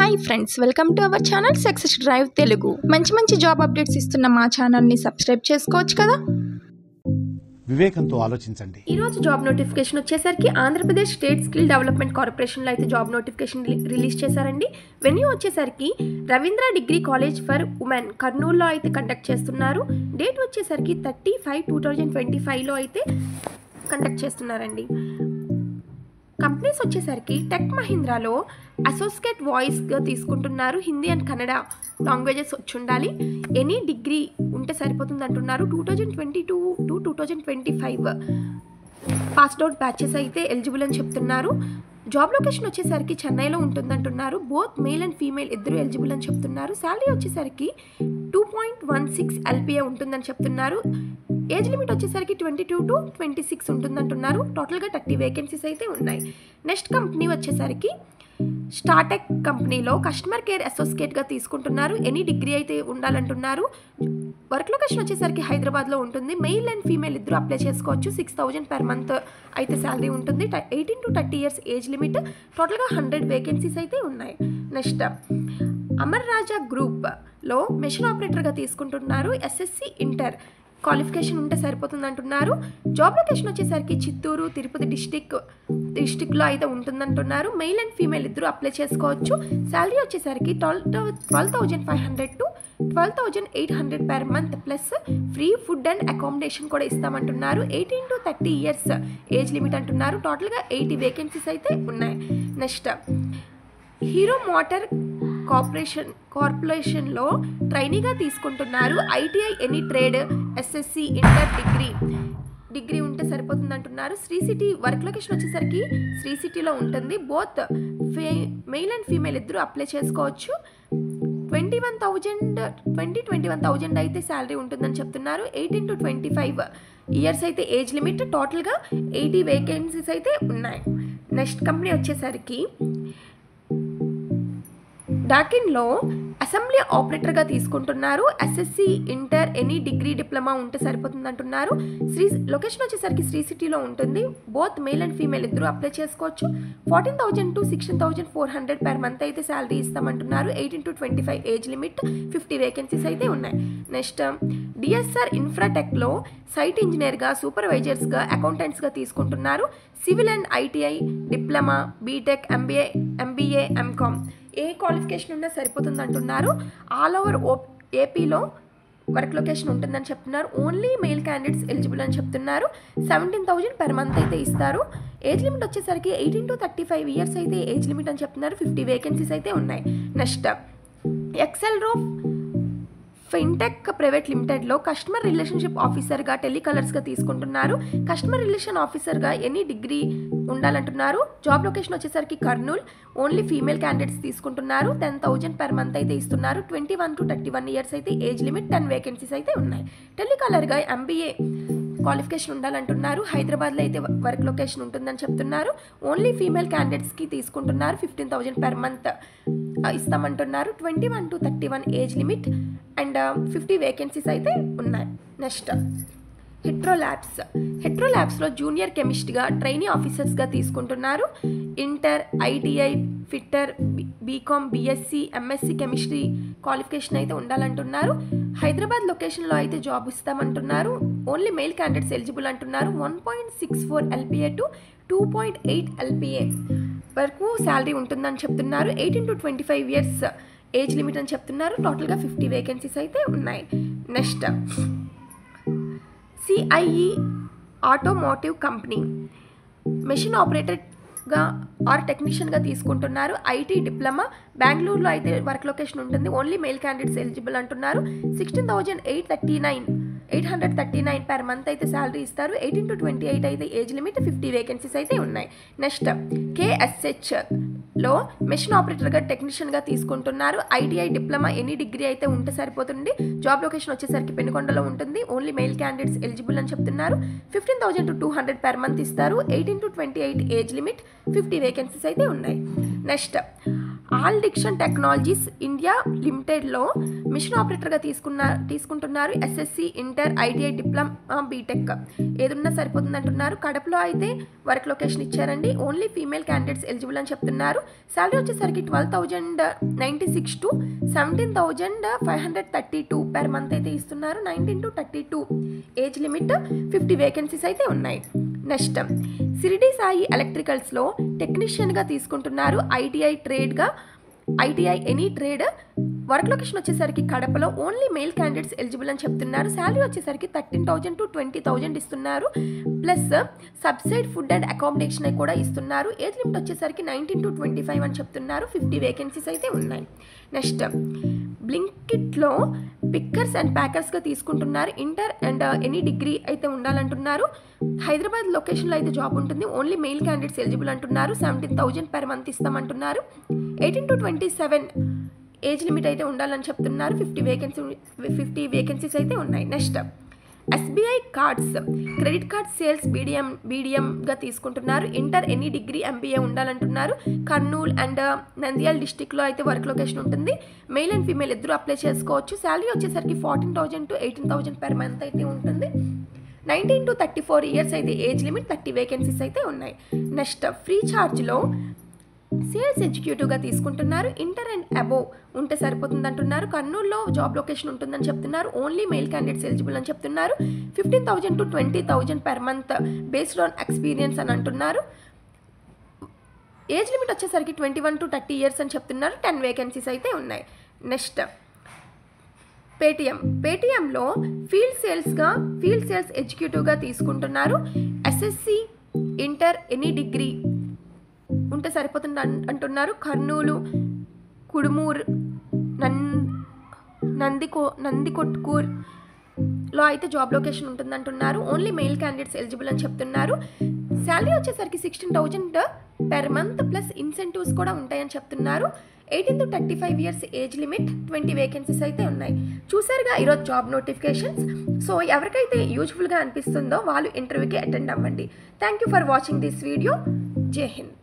Hi friends, welcome to our channel success drive Telugu. మంచి job updates ఇస్తున్న మా ఛానల్ని సబ్స్క్రైబ్ చేసుకోవచ్చు కదా. వివేకంతో ఆలోచించండి. ఈరోజు జాబ్ నోటిఫికేషన్ వచ్చేసరికి ఆంధ్రప్రదేశ్ స్టేట్ స్కిల్ డెవలప్మెంట్ కార్పొరేషన్లో అయితే జాబ్ నోటిఫికేషన్ రిలీజ్ చేశారండి. వెన్యూ వచ్చేసరికి Ravindra degree college for women కర్నూలులో అయితే కండక్ట్ చేస్తున్నారు. డేట్ వచ్చేసరికి 30/5/2025లో అయితే కండక్ట్ చేస్తున్నారండి. కంపెనీస్ వచ్చేసరికి టెక్ మహీంద్రాలో అసోసియేట్ వాయిస్గా తీసుకుంటున్నారు. హిందీ అండ్ కన్నడ లాంగ్వేజెస్ వచ్చి ఉండాలి. ఎనీ డిగ్రీ ఉంటే సరిపోతుంది అంటున్నారు. 2022 to 2025 పాస్డ్ అవుట్ బ్యాచెస్ అయితే ఎలిజిబుల్ అని చెప్తున్నారు. జాబ్ లొకేషన్ వచ్చేసరికి చెన్నైలో ఉంటుందంటున్నారు. బోత్ మేల్ అండ్ ఫీమేల్ ఇద్దరు ఎలిజిబుల్ అని చెప్తున్నారు. శాలరీ వచ్చేసరికి 2.16 LPA ఉంటుందని చెప్తున్నారు. ఏజ్ లిమిట్ వచ్చేసరికి 22 to 26 ఉంటుందంటున్నారు. టోటల్గా 30 వేకెన్సీస్ అయితే ఉన్నాయి. నెక్స్ట్ కంపెనీ వచ్చేసరికి స్టార్టెక్ కంపెనీలో కస్టమర్ కేర్ అసోసియేట్గా తీసుకుంటున్నారు. ఎనీ డిగ్రీ అయితే ఉండాలంటున్నారు. వర్క్ లొకేషన్ వచ్చేసరికి హైదరాబాద్లో ఉంటుంది. మెయిల్ అండ్ ఫీమేల్ ఇద్దరు అప్లై చేసుకోవచ్చు. 6,000 per month అయితే శాలరీ ఉంటుంది. 18 to 30 years ఏజ్ లిమిట్. టోటల్గా 100 వేకెన్సీస్ అయితే ఉన్నాయి. నెక్స్ట్ అమర్ రాజా గ్రూప్లో మెషిన్ ఆపరేటర్గా తీసుకుంటున్నారు. SSC ఇంటర్ క్వాలిఫికేషన్ ఉంటే సరిపోతుంది అంటున్నారు. జాబ్ లొకేషన్ వచ్చేసరికి చిత్తూరు, తిరుపతి డిస్టిక్లో అయితే ఉంటుందంటున్నారు. మెయిల్ అండ్ ఫీమేల్ ఇద్దరు అప్లై చేసుకోవచ్చు. శాలరీ వచ్చేసరికి 12,500 to 12,800 per month plus free food and accommodation కూడా ఇస్తామంటున్నారు. 18 to 30 years ఏజ్ లిమిట్ అంటున్నారు. టోటల్గా 80 వేకెన్సీస్ అయితే ఉన్నాయి. నెక్స్ట్ హీరో మోటార్ కార్పొరేషన్లో ట్రైనీగా తీసుకుంటున్నారు. ITI any trade, SSC inter degree ఉంటే సరిపోతుంది అంటున్నారు. శ్రీ సిటీ వర్క్ లొకేషన్ వచ్చేసరికి శ్రీ సిటీలో ఉంటుంది. బోత్ మెయిల్ అండ్ ఫీమేల్ ఇద్దరు అప్లై చేసుకోవచ్చు. 21,000 అయితే శాలరీ ఉంటుందని చెప్తున్నారు. 18 to 25 years అయితే ఏజ్ లిమిట్. టోటల్గా 80 వేకెన్సీస్ అయితే ఉన్నాయి. నెక్స్ట్ కంపెనీ వచ్చేసరికి డాకిన్లో అసెంబ్లీ ఆపరేటర్గా తీసుకుంటున్నారు. SSC inter any degree diploma ఉంటే సరిపోతుంది అంటున్నారు. లొకేషన్ వచ్చేసరికి శ్రీ సిటీలో ఉంటుంది. బోత్ మెయిల్ అండ్ ఫీమేల్ ఇద్దరు అప్లై చేసుకోవచ్చు. 14,000 to 16,400 per month అయితే శాలరీ ఇస్తామంటున్నారు. 18 to 25 ఏజ్ లిమిట్. 50 వేకెన్సీస్ అయితే ఉన్నాయి. నెక్స్ట్ DSR ఇన్ఫ్రాటెక్లో సైట్ ఇంజనీర్గా, సూపర్వైజర్స్గా, అకౌంటెంట్స్గా తీసుకుంటున్నారు. Civil and ITI diploma, BTech, MBA MCOM ఏ క్వాలిఫికేషన్ ఉన్నా సరిపోతుంది అంటున్నారు. ఆల్ ఓవర్ ఏపీలో వర్క్ లొకేషన్ ఉంటుందని చెప్తున్నారు. ఓన్లీ మెయిల్ క్యాండిడేట్స్ ఎలిజిబుల్ అని చెప్తున్నారు. 17,000 per month అయితే ఇస్తారు. ఏజ్ లిమిట్ వచ్చేసరికి 18 to 35 years అయితే ఏజ్ లిమిట్ అని చెప్తున్నారు. 50 వేకెన్సీస్ అయితే ఉన్నాయి. నెక్స్ట్ ఎక్సెల్రో ఫిన్టెక్ ప్రైవేట్ లిమిటెడ్లో కస్టమర్ రిలేషన్షిప్ ఆఫీసర్గా, టెలికాలర్స్గా తీసుకుంటున్నారు. కస్టమర్ రిలేషన్ ఆఫీసర్గా ఎనీ డిగ్రీ ఉండాలంటున్నారు. జాబ్ లొకేషన్ వచ్చేసరికి కర్నూలు. ఓన్లీ ఫీమేల్ క్యాండిడేట్స్ తీసుకుంటున్నారు. 10,000 per month అయితే ఇస్తున్నారు. 21 to 31 years అయితే ఏజ్ లిమిట్. 10 వేకెన్సీస్ అయితే ఉన్నాయి. టెలికాలర్గా MBA క్వాలిఫికేషన్ ఉండాలంటున్నారు. హైదరాబాద్లో అయితే వర్క్ లొకేషన్ ఉంటుందని చెప్తున్నారు. ఓన్లీ ఫీమేల్ క్యాండిడేట్స్కి తీసుకుంటున్నారు. 15,000 per month ఇస్తామంటున్నారు. 21 to 31 age limit and 50 vacancies అయితే ఉన్నాయి. నెక్స్ట్ హెట్రో ల్యాబ్స్లో జూనియర్ కెమిస్ట్గా ట్రైనీ ఆఫీసర్స్గా తీసుకుంటున్నారు. Inter, ITI, fitter, BCom, BSc, MSc chemistry qualification అయితే ఉండాలంటున్నారు. హైదరాబాద్ లొకేషన్లో అయితే జాబ్ ఇస్తామంటున్నారు. ఓన్లీ మెయిల్ క్యాండిడేట్స్ ఎలిజిబుల్ అంటున్నారు. 1.64 LPA to 2.8 LPA వరకు శాలరీ ఉంటుందని చెప్తున్నారు. 18 to 25 years ఏజ్ లిమిట్ అని చెప్తున్నారు. టోటల్గా 50 వేకెన్సీస్ అయితే ఉన్నాయి. Next CIE automotive company machine ఆపరేటర్గా ఆర్ టెక్నీషియన్గా తీసుకుంటున్నారు. IT diploma. బెంగళూరులో అయితే వర్క్ లొకేషన్ ఉంటుంది. ఓన్లీ మెయిల్ క్యాండిడేట్స్ ఎలిజిబుల్ అంటున్నారు. 16,839 per month అయితే శాలరీ ఇస్తారు. 18 to 28 అయితే ఏజ్ లిమిట్. 50 వేకెన్సీస్ అయితే ఉన్నాయి. నెక్స్ట్ KSHలో మెషిన్ ఆపరేటర్గా, టెక్నీషియన్గా తీసుకుంటున్నారు. ITI డిప్లొమా ఎనీ డిగ్రీ అయితే ఉంటే సరిపోతుంది. జాబ్ లొకేషన్ వచ్చేసరికి పెనుకొండలో ఉంటుంది. ఓన్లీ మెయిల్ క్యాండిడేట్స్ ఎలిజిబుల్ అని చెప్తున్నారు. 15,000 to 200 per month ఇస్తారు. 18 to 28 ఏజ్ లిమిట్. 50 వేకెన్సీస్ అయితే ఉన్నాయి. Next all diction technologies India లిమిటెడ్లో మిషన్ ఆపరేటర్గా తీసుకుంటున్నారు. SSC, inter, ITI, diploma, BTech ఏదున్నా సరిపోతుంది అంటున్నారు. కడపలో అయితే వర్క్ లొకేషన్ ఇచ్చారండి. ఓన్లీ ఫీమేల్ క్యాండిడేట్స్ ఎలిజిబుల్ అని చెప్తున్నారు. శాలరీ వచ్చేసరికి 12,096 to 17,532 పెర్ మంత్ అయితే ఇస్తున్నారు. 19 to 32 ఏజ్ లిమిట్, 50 వేకెన్సీస్ అయితే ఉన్నాయి. నెక్స్ట్ సిరిడి సాయి ఎలక్ట్రికల్స్లో టెక్నీషియన్గా తీసుకుంటున్నారు. ITI any trade. Work location వచ్చేసరికి కడపలో ఓన్లీ మేల్ క్యాండిడేట్స్ ఎలిజిబుల్ అని చెప్తున్నారు. శాలరీ వచ్చేసరికి 13,000 to 20,000 ఇస్తున్నారు. Plus subside food and accommodation కూడా ఇస్తున్నారు. ఏజ్ లిమిట్ వచ్చేసరికి 19 to 25 అని చెప్తున్నారు. 50 వేకెన్సీస్ అయితే ఉన్నాయి. నెక్స్ట్ బ్లింకిట్లో పిక్కర్స్ అండ్ ప్యాకర్స్గా తీసుకుంటున్నారు. ఇంటర్ అండ్ ఎనీ డిగ్రీ అయితే ఉండాలంటున్నారు. హైదరాబాద్ లొకేషన్లో అయితే జాబ్ ఉంటుంది. ఓన్లీ మెయిల్ క్యాండిడేట్స్ ఎలిజిబుల్ అంటున్నారు. 17,000 per month ఇస్తామంటున్నారు. 18 to 27 ఏజ్ లిమిట్ అయితే ఉండాలని చెప్తున్నారు. 50 వేకెన్సీస్ అయితే ఉన్నాయి. Next SBI cards, credit card sales బీడిఎంగా తీసుకుంటున్నారు. ఇంటర్ ఎనీ డిగ్రీ ఎంబీఏ ఉండాలంటున్నారు. కర్నూలు అండ్ నంద్యాల డిస్టిక్లో అయితే వర్క్ లొకేషన్ ఉంటుంది. మెయిల్ అండ్ ఫీమేల్ ఇద్దరు అప్లై చేసుకోవచ్చు. శాలరీ వచ్చేసరికి 14,000 to 18,000 per month అయితే ఉంటుంది. 19 to 34 years అయితే ఏజ్ లిమిట్, 30 వేకెన్సీస్ అయితే ఉన్నాయి. నెక్స్ట్ ఫ్రీ ఛార్జ్లో సేల్స్ ఎగ్జిక్యూటివ్గా తీసుకుంటున్నారు. ఇంటర్ అండ్ అబోవ్ ఉంటే సరిపోతుంది అంటున్నారు. కర్నూలులో జాబ్ లొకేషన్ ఉంటుందని చెప్తున్నారు. ఓన్లీ మెయిల్ క్యాండిడేట్స్ ఎలిజిబుల్ అని చెప్తున్నారు. 15,000 to 20,000 per month based on experience అని అంటున్నారు. ఏజ్ లిమిట్ వచ్చేసరికి 21 to 30 years అని చెప్తున్నారు. 10 వేకెన్సీస్ అయితే ఉన్నాయి. నెక్స్ట్ పేటిఎంలో ఫీల్డ్ సేల్స్ ఎగ్జిక్యూటివ్గా తీసుకుంటున్నారు. ఎస్ఎస్సి, ఇంటర్ ఎనీ డిగ్రీ ఉంటే సరిపోతుంది అంటున్నారు. కర్నూలు, కుడుమూరు, నందికొట్కూర్లో అయితే జాబ్ లొకేషన్ ఉంటుందంటున్నారు. ఓన్లీ మెయిల్ క్యాండిడేట్స్ ఎలిజిబుల్ అని చెప్తున్నారు. శాలరీ వచ్చేసరికి 16,000 per month ప్లస్ ఇన్సెంటివ్స్ కూడా ఉంటాయని చెప్తున్నారు. 18 to 35 years age limit, 20 vacancies అయితే ఉన్నాయి. చూసారుగా ఈరోజు జాబ్ నోటిఫికేషన్స్. సో ఎవరికైతే యూజ్ఫుల్గా అనిపిస్తుందో వాళ్ళు ఇంటర్వ్యూకి అటెండ్ అవ్వండి. Thank you for watching this video. జై హింద్.